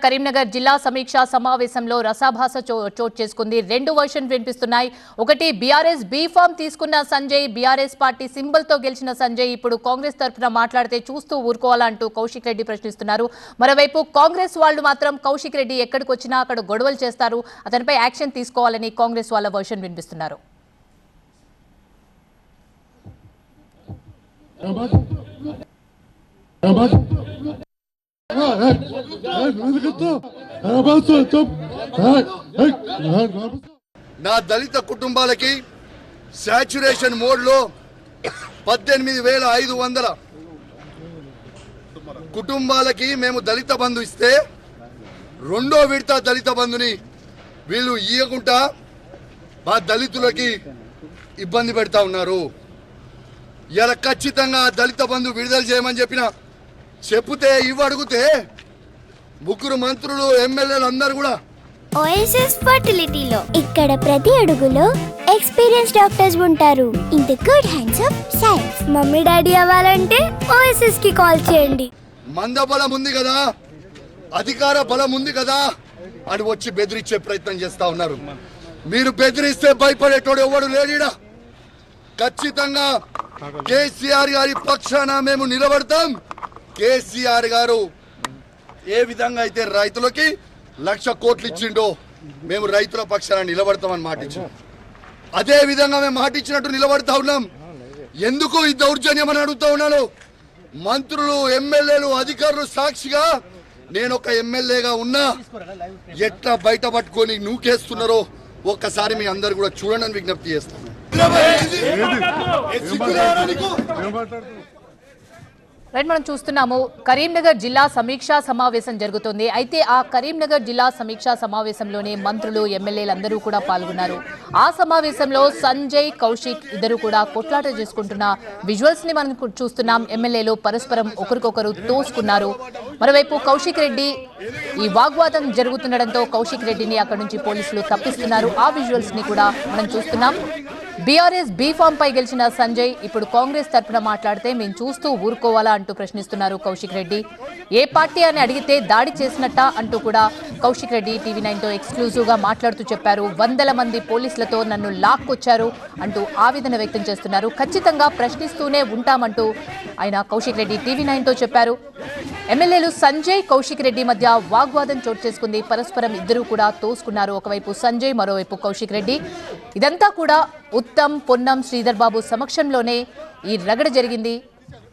కరీంనగర్ జిల్లా సమీక్షా సమావేశంలో రసాభాస చోటు చేసుకుంది. రెండు వర్షన్ వినిపిస్తున్నాయి. ఒకటి బీఆర్ఎస్ బీ ఫామ్ తీసుకున్న సంజయ్, బీఆర్ఎస్ పార్టీ సింబల్ తో గెలిచిన సంజయ్ ఇప్పుడు కాంగ్రెస్ తరఫున మాట్లాడితే చూస్తూ ఊరుకోవాలంటూ కౌశిక్ రెడ్డి ప్రశ్నిస్తున్నారు. మరోవైపు కాంగ్రెస్ వాళ్ళు మాత్రం కౌశిక్ రెడ్డి ఎక్కడికి వచ్చినా అక్కడ గొడవలు చేస్తారు, అతనిపై యాక్షన్ తీసుకోవాలని కాంగ్రెస్ వాళ్ళ వర్షన్ వినిపిస్తున్నారు. నా దళిత కుటుంబాలకి సాచ్యురేషన్ మోడ్ లో 18,500 కుటుంబాలకి మేము దళిత బంధు ఇస్తే రెండో విడత దళిత బంధుని వీళ్ళు ఇయ్యకుండా మా దళితులకి ఇబ్బంది పెడతా ఉన్నారు. ఇలా ఖచ్చితంగా దళిత బంధు విడుదల చేయమని చెప్తే అడిగితే ముగ్గురు మంత్రులు ఎమ్మెల్యేలు అందరూ కూడా ఓఎస్ఎస్ ఫర్టిలిటీలో ఇక్కడ ప్రతి అడుగులో ఎక్స్పీరియన్స్ డాక్టర్స్ ఉంటారు. In the good hands of science. Mummy daddy అవ్వాలంటే ఓఎస్ఎస్ కి కాల్ చేయండి. మంద బలం ఉంది కదా, అధికార బలం ఉంది కదా అని వచ్చి బెదిరించే ప్రయత్నం చేస్తా ఉన్నారు. మీరు బెదిరిస్తే భయపడేటోడు ఎవడు లేడీడా. ఖచ్చితంగా కేసీఆర్ గారి పక్షాన మేము నిలబడతాం. కేసీఆర్ గారు ఏ విధంగా అయితే రైతులకి 1,00,000 కోట్లు ఇచ్చిండో మేము రైతుల పక్షాన నిలబడతామని మాట ఇచ్చాం. అదే విధంగా మేము మాట ఇచ్చినట్టు నిలబడతా ఉన్నాం. ఎందుకు ఈ దౌర్జన్యం అని అడుగుతా ఉన్నాను. మంత్రులు, ఎమ్మెల్యేలు, అధికారులు సాక్షిగా నేను ఒక ఎమ్మెల్యేగా ఉన్నా ఎట్లా బయట పట్టుకొని నూకేస్తున్నారో ఒక్కసారి మీ అందరు కూడా చూడండి అని విజ్ఞప్తి చేస్తాను. మనం చూస్తున్నాము కరీంనగర్ జిల్లా సమీక్షా సమావేశం జరుగుతుంది. అయితే ఆ కరీంనగర్ జిల్లా సమీక్షా సమావేశంలోనే మంత్రులు, ఎమ్మెల్యేలందరూ కూడా పాల్గొన్నారు. ఆ సమావేశంలో సంజయ్, కౌశిక్ ఇద్దరు కూడా కొట్లాట చేసుకుంటున్న విజువల్స్ ని మనం చూస్తున్నాం. ఎమ్మెల్యేలు పరస్పరం ఒకరికొకరు తోసుకున్నారు. మరోవైపు కౌశిక్ రెడ్డి ఈ వాగ్వాదం జరుగుతుండటంతో కౌశిక్ రెడ్డిని అక్కడి నుంచి పోలీసులు తప్పిస్తున్నారు. ఆ విజువల్స్ ని కూడా మనం చూస్తున్నాం. బీఆర్ఎస్ బీ ఫామ్ పై గెలిచిన సంజయ్ ఇప్పుడు కాంగ్రెస్ తరఫున మాట్లాడితే మేము చూస్తూ ఊరుకోవాలా అంటూ ప్రశ్నిస్తున్నారు కౌశిక్ రెడ్డి. ఏ పార్టీ అని అడిగితే దాడి చేసినట్ట అంటూ కూడా కౌశిక్ రెడ్డి టీవీ9 తో ఎక్స్క్లూజివ్ గా మాట్లాడుతూ చెప్పారు. 100 మంది పోలీసులతో నన్ను లాక్కొచ్చారు అంటూ ఆవేదన వ్యక్తం చేస్తున్నారు. ఖచ్చితంగా ప్రశ్నిస్తూనే ఉంటామంటూ ఆయన కౌశిక్ రెడ్డి టీవీ9 తో చెప్పారు. ఎమ్మెల్యేలు సంజయ్, కౌశిక్ రెడ్డి మధ్య వాగ్వాదం చోటు చేసుకుంది. పరస్పరం ఇద్దరు కూడా తోసుకున్నారు. ఒకవైపు సంజయ్, మరోవైపు కౌశిక్ రెడ్డి. ఇదంతా కూడా ఉత్తమ్, పొన్నం, శ్రీధర్ బాబు సమక్షంలోనే ఈ రగడ జరిగింది.